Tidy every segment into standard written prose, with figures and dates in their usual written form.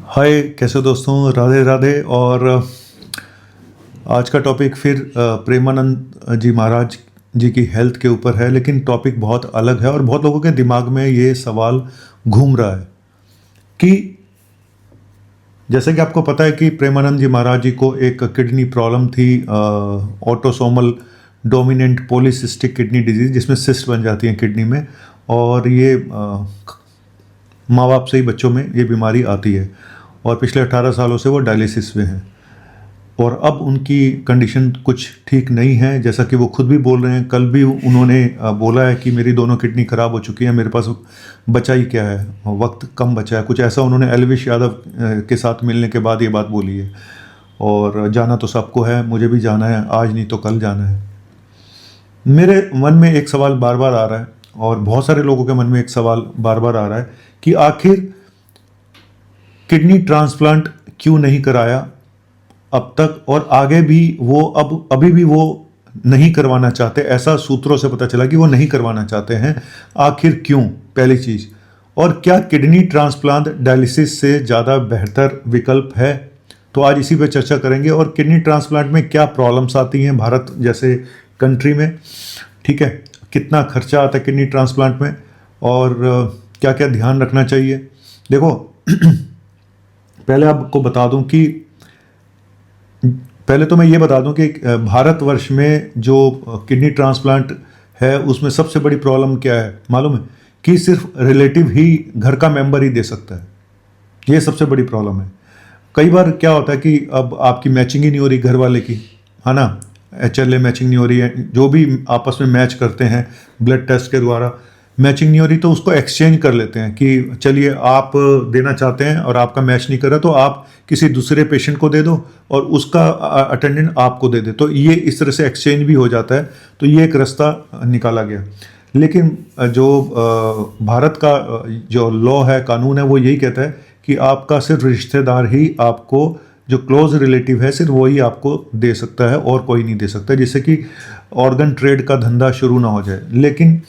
हाय, कैसे हो दोस्तों? राधे राधे। और आज का टॉपिक फिर प्रेमानंद जी महाराज जी की हेल्थ के ऊपर है, लेकिन टॉपिक बहुत अलग है और बहुत लोगों के दिमाग में ये सवाल घूम रहा है कि जैसे कि आपको पता है कि प्रेमानंद जी महाराज जी को एक किडनी प्रॉब्लम थी, autosomal dominant polycystic kidney disease, जिसमें सिस्ट बन जाती हैं किडनी में। और ये माँ बाप से ही बच्चों में ये बीमारी आती है और पिछले 18 सालों से वो डायलिसिस में हैं। और अब उनकी कंडीशन कुछ ठीक नहीं है, जैसा कि वो खुद भी बोल रहे हैं। कल भी उन्होंने बोला है कि मेरी दोनों किडनी ख़राब हो चुकी हैं, मेरे पास बचा ही क्या है, वक्त कम बचा है, कुछ ऐसा उन्होंने एलविश यादव के साथ मिलने के बाद ये बात बोली है। और जाना तो सबको है, मुझे भी जाना है, आज नहीं तो कल जाना है। मेरे मन में एक सवाल बार बार आ रहा है और बहुत सारे लोगों के मन में एक सवाल बार बार आ रहा है कि आखिर किडनी ट्रांसप्लांट क्यों नहीं कराया अब तक, और आगे भी वो अभी भी वो नहीं करवाना चाहते। ऐसा सूत्रों से पता चला कि वो नहीं करवाना चाहते हैं। आखिर क्यों, पहली चीज़। और क्या किडनी ट्रांसप्लांट डायलिसिस से ज़्यादा बेहतर विकल्प है? तो आज इसी पे चर्चा करेंगे। और किडनी ट्रांसप्लांट में क्या प्रॉब्लम्स आती हैं भारत जैसे कंट्री में, ठीक है, कितना खर्चा आता है किडनी ट्रांसप्लांट में, और क्या क्या ध्यान रखना चाहिए। देखो पहले आपको बता दूं कि पहले तो मैं ये बता दूं कि भारतवर्ष में जो किडनी ट्रांसप्लांट है उसमें सबसे बड़ी प्रॉब्लम क्या है मालूम है? कि सिर्फ रिलेटिव ही, घर का मेंबर ही दे सकता है। ये सबसे बड़ी प्रॉब्लम है। कई बार क्या होता है कि अब आपकी मैचिंग ही नहीं हो रही घर वाले की, है ना, HLA मैचिंग नहीं हो रही है, जो भी आपस में मैच करते हैं ब्लड टेस्ट के द्वारा मैचिंग नहीं हो रही, तो उसको एक्सचेंज कर लेते हैं कि चलिए आप देना चाहते हैं और आपका मैच नहीं कर रहा तो आप किसी दूसरे पेशेंट को दे दो और उसका अटेंडेंट आपको दे दे। तो ये इस तरह से एक्सचेंज भी हो जाता है। तो ये एक रास्ता निकाला गया। लेकिन जो भारत का जो लॉ है, कानून है, वो यही कहता है कि आपका सिर्फ रिश्तेदार ही आपको, जो क्लोज रिलेटिव है, सिर्फ वही आपको दे सकता है और कोई नहीं दे सकता, जिससे कि ऑर्गन ट्रेड का धंधा शुरू ना हो जाए। लेकिन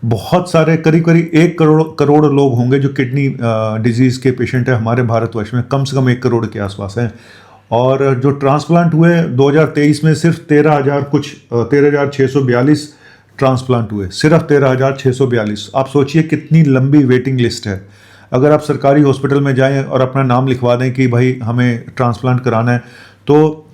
बहुत सारे, करीब करीब 1 करोड़ लोग होंगे जो किडनी डिजीज़ के पेशेंट है हमारे भारतवर्ष में, कम से कम 1 करोड़ के आसपास हैं। और जो ट्रांसप्लांट हुए 2023 में सिर्फ 13,642 ट्रांसप्लांट हुए, सिर्फ 13,642। आप सोचिए कितनी लंबी वेटिंग लिस्ट है। अगर आप सरकारी हॉस्पिटल में जाएं और अपना नाम लिखवा दें कि भाई हमें ट्रांसप्लांट कराना है, तो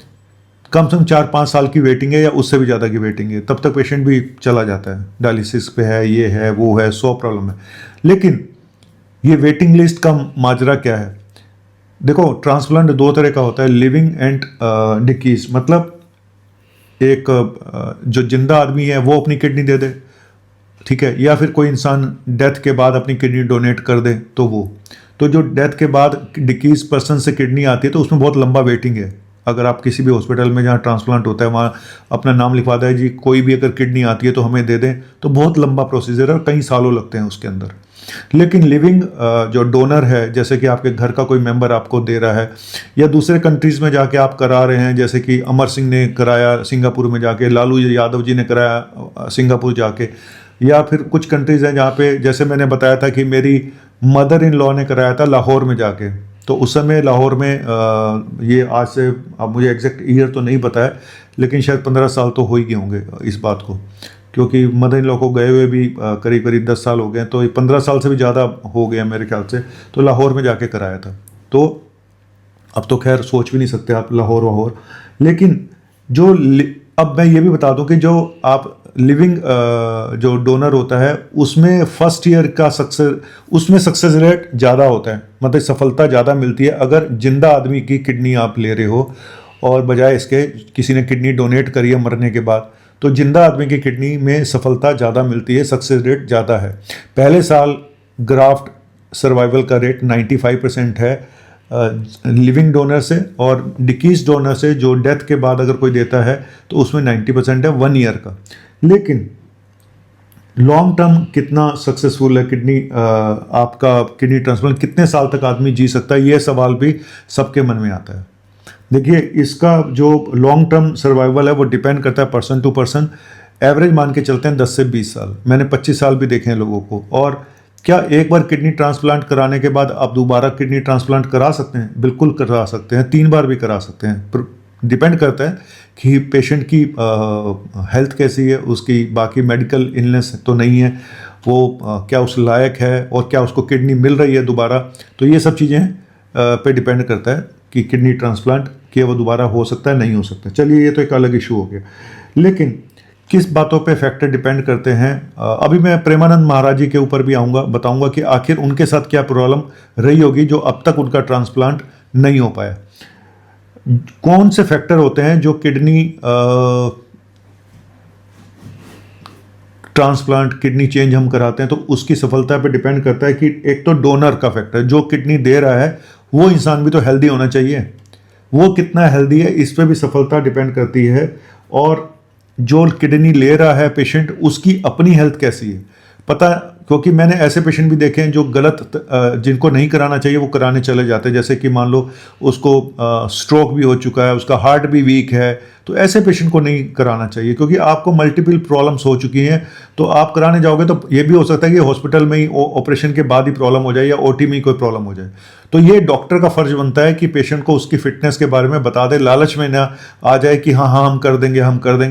कम से कम 4-5 साल की वेटिंग है या उससे भी ज़्यादा की वेटिंग है। तब तक पेशेंट भी चला जाता है, डायलिसिस पे है, ये है, वो है, 100 प्रॉब्लम है। लेकिन ये वेटिंग लिस्ट का माजरा क्या है? देखो, ट्रांसप्लांट 2 तरह का होता है, लिविंग एंड डिकीज। मतलब एक जो जिंदा आदमी है वो अपनी किडनी दे दे, ठीक है, या फिर कोई इंसान डेथ के बाद अपनी किडनी डोनेट कर दे, तो वो। तो जो डेथ के बाद डिकीज पर्सन से किडनी आती है तो उसमें बहुत लंबा वेटिंग है। अगर आप किसी भी हॉस्पिटल में जहाँ ट्रांसप्लांट होता है वहाँ अपना नाम लिखवा दें जी, कोई भी अगर किडनी आती है तो हमें दे दें, तो बहुत लंबा प्रोसीजर है और कई सालों लगते हैं उसके अंदर। लेकिन लिविंग जो डोनर है, जैसे कि आपके घर का कोई मेंबर आपको दे रहा है, या दूसरे कंट्रीज़ में जाके आप करा रहे हैं, जैसे कि अमर सिंह ने कराया सिंगापुर में जाके, लालू यादव जी ने कराया सिंगापुर जाके, या फिर कुछ कंट्रीज़ हैं जहाँ पे, जैसे मैंने बताया था कि मेरी मदर इन लॉ ने कराया था लाहौर में जाके। तो उस समय लाहौर में ये आज से, अब मुझे एग्जैक्ट ईयर तो नहीं पता है, लेकिन शायद 15 साल तो हो ही गए होंगे इस बात को, क्योंकि मदर इन लॉ को गए हुए भी करीब करीब 10 साल हो गए, तो 15 साल से भी ज़्यादा हो गया मेरे ख्याल से। तो लाहौर में जाके कराया था। तो अब तो खैर सोच भी नहीं सकते आप लाहौर। लेकिन जो अब मैं ये भी बता दूं कि जो आप लिविंग जो डोनर होता है उसमें फर्स्ट ईयर का सक्सेस रेट ज़्यादा होता है, मतलब सफलता ज़्यादा मिलती है अगर जिंदा आदमी की किडनी आप ले रहे हो, और बजाय इसके किसी ने किडनी डोनेट करी है मरने के बाद, तो जिंदा आदमी की किडनी में सफलता ज़्यादा मिलती है, सक्सेस रेट ज़्यादा है। पहले साल ग्राफ्ट सर्वाइवल का रेट 95% है लिविंग डोनर से, और डिकीज डोनर से जो डेथ के बाद अगर कोई देता है तो उसमें 90% है 1 ईयर का। लेकिन लॉन्ग टर्म कितना सक्सेसफुल है किडनी, आपका किडनी ट्रांसप्लांट कितने साल तक आदमी जी सकता है, ये सवाल भी सबके मन में आता है। देखिए, इसका जो लॉन्ग टर्म सर्वाइवल है वो डिपेंड करता है पर्सन टू पर्सन। एवरेज मान के चलते हैं 10 से 20 साल, मैंने 25 साल भी देखे हैं लोगों को। और क्या एक बार किडनी ट्रांसप्लांट कराने के बाद आप दोबारा किडनी ट्रांसप्लांट करा सकते हैं? बिल्कुल करा सकते हैं, 3 बार भी करा सकते हैं। डिपेंड करता है कि पेशेंट की हेल्थ कैसी है, उसकी बाकी मेडिकल इलनेस तो नहीं है, वो क्या उस लायक है और क्या उसको किडनी मिल रही है दोबारा। तो ये सब चीज़ें पे डिपेंड करता है कि किडनी ट्रांसप्लांट किया वो दोबारा हो सकता है नहीं हो सकता। चलिए, ये तो एक अलग इशू हो गया। लेकिन किस बातों पे फैक्टर डिपेंड करते हैं, अभी मैं प्रेमानंद महाराज जी के ऊपर भी आऊँगा, बताऊँगा कि आखिर उनके साथ क्या प्रॉब्लम रही होगी जो अब तक उनका ट्रांसप्लांट नहीं हो पाया। कौन से फैक्टर होते हैं जो किडनी ट्रांसप्लांट, किडनी चेंज हम कराते हैं तो उसकी सफलता पे डिपेंड करता है कि एक तो डोनर का फैक्टर, जो किडनी दे रहा है वो इंसान भी तो हेल्दी होना चाहिए, वो कितना हेल्दी है इस पे भी सफलता डिपेंड करती है। और जो किडनी ले रहा है पेशेंट, उसकी अपनी हेल्थ कैसी है पता, क्योंकि मैंने ऐसे पेशेंट भी देखे हैं जो गलत जिनको नहीं कराना चाहिए वो कराने चले जाते हैं। जैसे कि मान लो उसको स्ट्रोक भी हो चुका है, उसका हार्ट भी वीक है, तो ऐसे पेशेंट को नहीं कराना चाहिए, क्योंकि आपको मल्टीपल प्रॉब्लम्स हो चुकी हैं। तो आप कराने जाओगे तो ये भी हो सकता है कि हॉस्पिटल में ही ऑपरेशन के बाद ही प्रॉब्लम हो जाए या ओटी में ही कोई प्रॉब्लम हो जाए। तो ये डॉक्टर का फर्ज बनता है कि पेशेंट को उसकी फिटनेस के बारे में बता दे, लालच में ना आ जाए कि हाँ हाँ हम कर देंगे,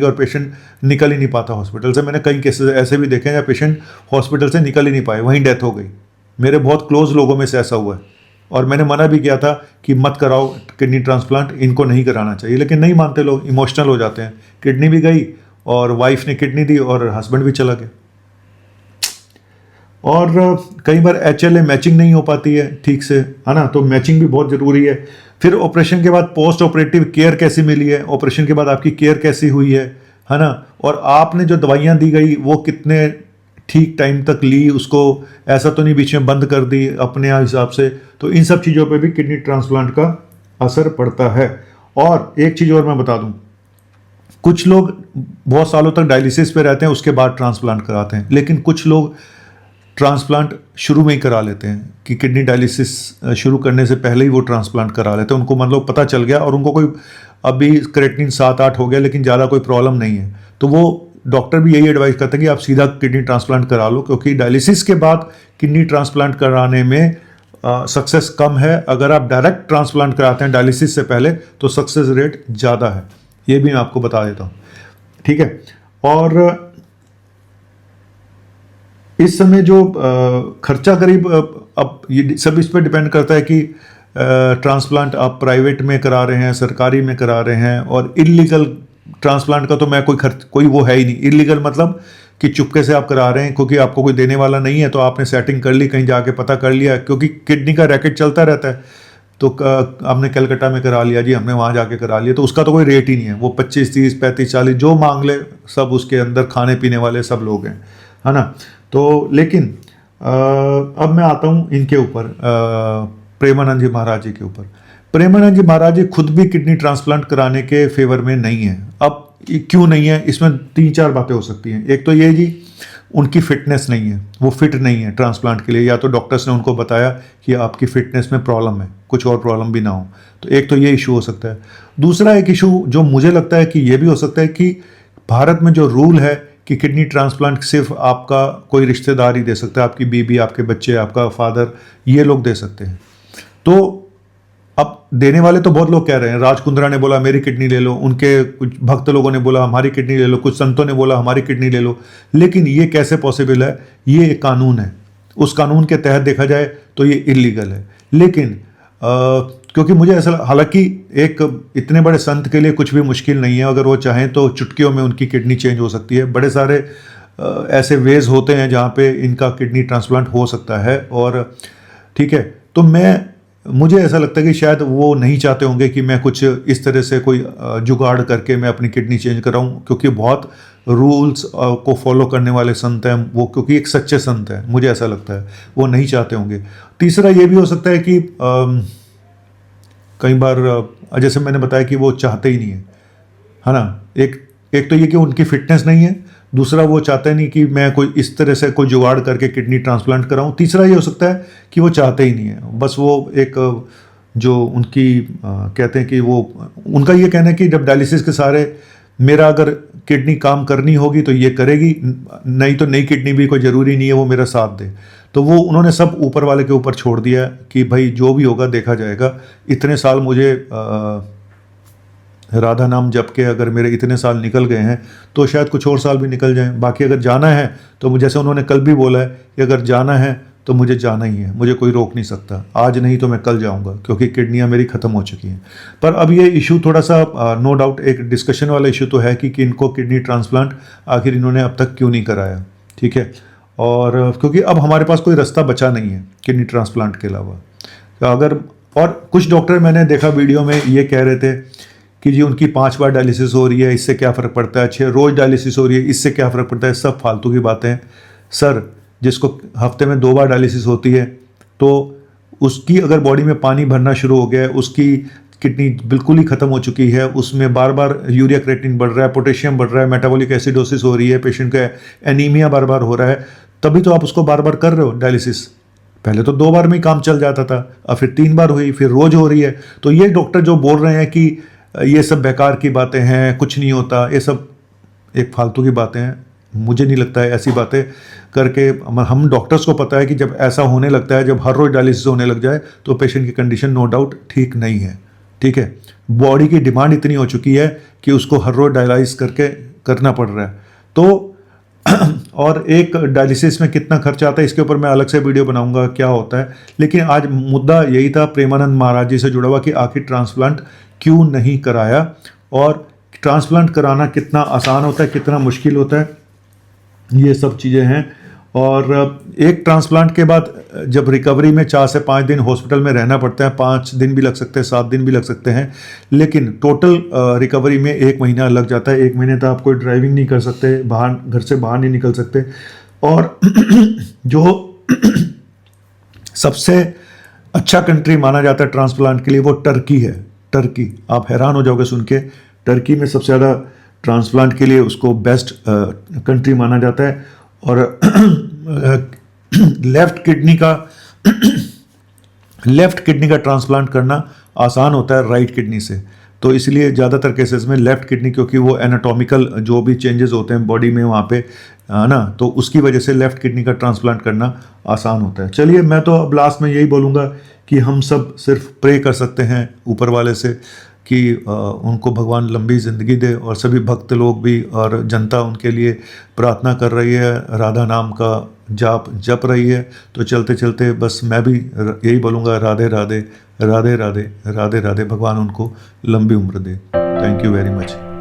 और पेशेंट निकल ही नहीं पाता हॉस्पिटल से। मैंने कई केसेस ऐसे भी देखे हैं जहाँ पेशेंट हॉस्पिटल से निकल ही नहीं पाए, वहीं डेथ हो गई। मेरे बहुत क्लोज लोगों में से ऐसा हुआ है, और मैंने मना भी किया था कि मत कराओ किडनी ट्रांसप्लांट, इनको नहीं कराना चाहिए, लेकिन नहीं मानते लोग, इमोशनल हो जाते हैं। किडनी भी गई और वाइफ ने किडनी दी और हस्बैंड भी चला गया। और कई बार HLA मैचिंग नहीं हो पाती है ठीक से, है ना, तो मैचिंग भी बहुत ज़रूरी है। फिर ऑपरेशन के बाद पोस्ट ऑपरेटिव केयर कैसी मिली है, ऑपरेशन के बाद आपकी केयर कैसी हुई है ना, और आपने जो दवाइयाँ दी गई वो कितने ठीक टाइम तक ली, उसको ऐसा तो नहीं बीच में बंद कर दी अपने हिसाब से। तो इन सब चीज़ों पे भी किडनी ट्रांसप्लांट का असर पड़ता है। और एक चीज़ और मैं बता दूं, कुछ लोग बहुत सालों तक डायलिसिस पे रहते हैं, उसके बाद ट्रांसप्लांट कराते हैं, लेकिन कुछ लोग ट्रांसप्लांट शुरू में ही करा लेते हैं कि किडनी डायलिसिस शुरू करने से पहले ही वो ट्रांसप्लांट करा लेते हैं। उनको मतलब पता चल गया और उनको कोई अभी क्रेटिनिन 7-8 हो गया लेकिन ज़्यादा कोई प्रॉब्लम नहीं है, तो वो डॉक्टर भी यही एडवाइस करते हैं कि आप सीधा किडनी ट्रांसप्लांट करा लो, क्योंकि डायलिसिस के बाद किडनी ट्रांसप्लांट कराने में सक्सेस कम है। अगर आप डायरेक्ट ट्रांसप्लांट कराते हैं डायलिसिस से पहले तो सक्सेस रेट ज़्यादा है, ये भी मैं आपको बता देता हूँ, ठीक है। और इस समय जो खर्चा करीब अब ये सब इस पर डिपेंड करता है कि ट्रांसप्लांट आप प्राइवेट में करा रहे हैं, सरकारी में करा रहे हैं। और इलीगल ट्रांसप्लांट का तो मैं कोई वो है ही नहीं। इलीगल मतलब कि चुपके से आप करा रहे हैं क्योंकि आपको कोई देने वाला नहीं है, तो आपने सेटिंग कर ली, कहीं जाके पता कर लिया, क्योंकि किडनी का रैकेट चलता रहता है। तो आपने कलकत्ता में करा लिया जी, हमने वहाँ जाके करा लिया, तो उसका तो कोई रेट ही नहीं है। वो 25, 30, 35, 40 जो मांग ले, सब उसके अंदर खाने पीने वाले सब लोग हैं, है ना। तो लेकिन अब मैं आता हूँ इनके ऊपर, प्रेमानंद जी महाराज जी के ऊपर। प्रेमानंद जी महाराज जी खुद भी किडनी ट्रांसप्लांट कराने के फेवर में नहीं है। अब क्यों नहीं है, इसमें 3-4 बातें हो सकती हैं। एक तो ये जी, उनकी फिटनेस नहीं है, वो फिट नहीं है ट्रांसप्लांट के लिए, या तो डॉक्टर्स ने उनको बताया कि आपकी फिटनेस में प्रॉब्लम है, कुछ और प्रॉब्लम भी ना हो। तो एक तो ये इशू हो सकता है। दूसरा एक इशू जो मुझे लगता है कि ये भी हो सकता है कि भारत में जो रूल है कि किडनी ट्रांसप्लांट सिर्फ आपका कोई रिश्तेदार ही दे सकता है, आपकी बीबी, आपके बच्चे, आपका फादर, ये लोग दे सकते हैं। तो अब देने वाले तो बहुत लोग कह रहे हैं, राज कुंद्रा ने बोला मेरी किडनी ले लो, उनके कुछ भक्त लोगों ने बोला हमारी किडनी ले लो, कुछ संतों ने बोला हमारी किडनी ले लो। लेकिन ये कैसे पॉसिबल है? ये एक कानून है, उस कानून के तहत देखा जाए तो ये इलीगल है। लेकिन क्योंकि मुझे ऐसा, हालांकि एक इतने बड़े संत के लिए कुछ भी मुश्किल नहीं है, अगर वो चाहें तो चुटकियों में उनकी किडनी चेंज हो सकती है। बड़े सारे ऐसे वेज होते हैं जहाँ पे इनका किडनी ट्रांसप्लांट हो सकता है। और ठीक है, तो मुझे ऐसा लगता है कि शायद वो नहीं चाहते होंगे कि मैं कुछ इस तरह से कोई जुगाड़ करके मैं अपनी किडनी चेंज कराऊं, क्योंकि बहुत रूल्स को फॉलो करने वाले संत हैं वो, क्योंकि एक सच्चे संत हैं, मुझे ऐसा लगता है वो नहीं चाहते होंगे। तीसरा ये भी हो सकता है कि कई बार जैसे मैंने बताया कि वो चाहते ही नहीं है ना। एक तो ये कि उनकी फिटनेस नहीं है, दूसरा वो चाहते नहीं कि मैं कोई इस तरह से कोई जुगाड़ करके किडनी ट्रांसप्लांट कराऊं। तीसरा ये हो सकता है कि वो चाहते ही नहीं है, बस वो एक जो उनकी कहते हैं कि वो, उनका ये कहना है कि जब डायलिसिस के सारे, मेरा अगर किडनी काम करनी होगी तो ये करेगी, नहीं तो नई किडनी भी कोई ज़रूरी नहीं है वो मेरा साथ दे। तो वो उन्होंने सब ऊपर वाले के ऊपर छोड़ दिया कि भाई जो भी होगा देखा जाएगा। इतने साल मुझे राधा नाम जप के अगर मेरे इतने साल निकल गए हैं तो शायद कुछ और साल भी निकल जाएं। बाकी अगर जाना है तो जैसे उन्होंने कल भी बोला है कि अगर जाना है तो मुझे जाना ही है, मुझे कोई रोक नहीं सकता। आज नहीं तो मैं कल जाऊंगा, क्योंकि किडनियां मेरी ख़त्म हो चुकी हैं। पर अब ये इशू थोड़ा सा नो डाउट एक डिस्कशन वाला इशू तो है कि इनको किडनी ट्रांसप्लांट आखिर इन्होंने अब तक क्यों नहीं कराया, ठीक है। और क्योंकि अब हमारे पास कोई रास्ता बचा नहीं है किडनी ट्रांसप्लांट के अलावा। तो अगर और कुछ डॉक्टर मैंने देखा वीडियो में ये कह रहे थे कि जी उनकी 5 बार डायलिसिस हो रही है, इससे क्या फ़र्क पड़ता है, 6 रोज़ डायलिसिस हो रही है, इससे क्या फ़र्क पड़ता है। सब फालतू की बातें हैं सर। जिसको हफ्ते में 2 बार डायलिसिस होती है तो उसकी अगर बॉडी में पानी भरना शुरू हो गया है, उसकी किडनी बिल्कुल ही ख़त्म हो चुकी है, उसमें बार बार यूरिया क्रिएटिनिन बढ़ रहा है, पोटेशियम बढ़ रहा है, मेटाबॉलिक एसिडोसिस हो रही है, पेशेंट का एनीमिया बार बार हो रहा है, तभी तो आप उसको बार बार कर रहे हो डायलिसिस। पहले तो 2 बार में ही काम चल जाता था, अब फिर 3 बार हुई, फिर रोज़ हो रही है। तो ये डॉक्टर जो बोल रहे हैं कि ये सब बेकार की बातें हैं, कुछ नहीं होता, ये सब एक फालतू की बातें हैं। मुझे नहीं लगता है ऐसी बातें करके। हम डॉक्टर्स को पता है कि जब ऐसा होने लगता है, जब हर रोज़ डायलिसिस होने लग जाए तो पेशेंट की कंडीशन नो डाउट ठीक नहीं है, ठीक है। बॉडी की डिमांड इतनी हो चुकी है कि उसको हर रोज़ डायलाइज करके करना पड़ रहा है। तो और एक डायलिसिस में कितना खर्चा आता है इसके ऊपर मैं अलग से वीडियो बनाऊंगा क्या होता है। लेकिन आज मुद्दा यही था प्रेमानंद महाराज जी से जुड़ा हुआ कि आखिर ट्रांसप्लांट क्यों नहीं कराया, और ट्रांसप्लांट कराना कितना आसान होता है, कितना मुश्किल होता है, ये सब चीज़ें हैं। और एक ट्रांसप्लांट के बाद जब रिकवरी में 4 से 5 दिन हॉस्पिटल में रहना पड़ता है, 5 दिन भी लग सकते हैं, 7 दिन भी लग सकते हैं, लेकिन टोटल रिकवरी में 1 महीना लग जाता है। 1 महीने तक आप कोई ड्राइविंग नहीं कर सकते, बाहर घर से बाहर नहीं निकल सकते। और जो सबसे अच्छा कंट्री माना जाता है ट्रांसप्लांट के लिए वो टर्की है। टर्की, आप हैरान हो जाओगे सुन के, टर्की में सबसे ज़्यादा ट्रांसप्लांट के लिए उसको बेस्ट कंट्री माना जाता है। और लेफ्ट किडनी का ट्रांसप्लांट करना आसान होता है राइट किडनी से। तो इसलिए ज़्यादातर केसेस में लेफ्ट किडनी, क्योंकि वो एनाटॉमिकल जो भी चेंजेस होते हैं बॉडी में वहाँ पे है ना, तो उसकी वजह से लेफ्ट किडनी का ट्रांसप्लांट करना आसान होता है। चलिए, मैं तो अब लास्ट में यही बोलूँगा कि हम सब सिर्फ प्रे कर सकते हैं ऊपर वाले से कि उनको भगवान लंबी ज़िंदगी दे, और सभी भक्त लोग भी और जनता उनके लिए प्रार्थना कर रही है, राधा नाम का जाप जप रही है। तो चलते चलते बस मैं भी यही बोलूँगा, राधे राधे राधे राधे राधे राधे, भगवान उनको लंबी उम्र दे। Thank you very much.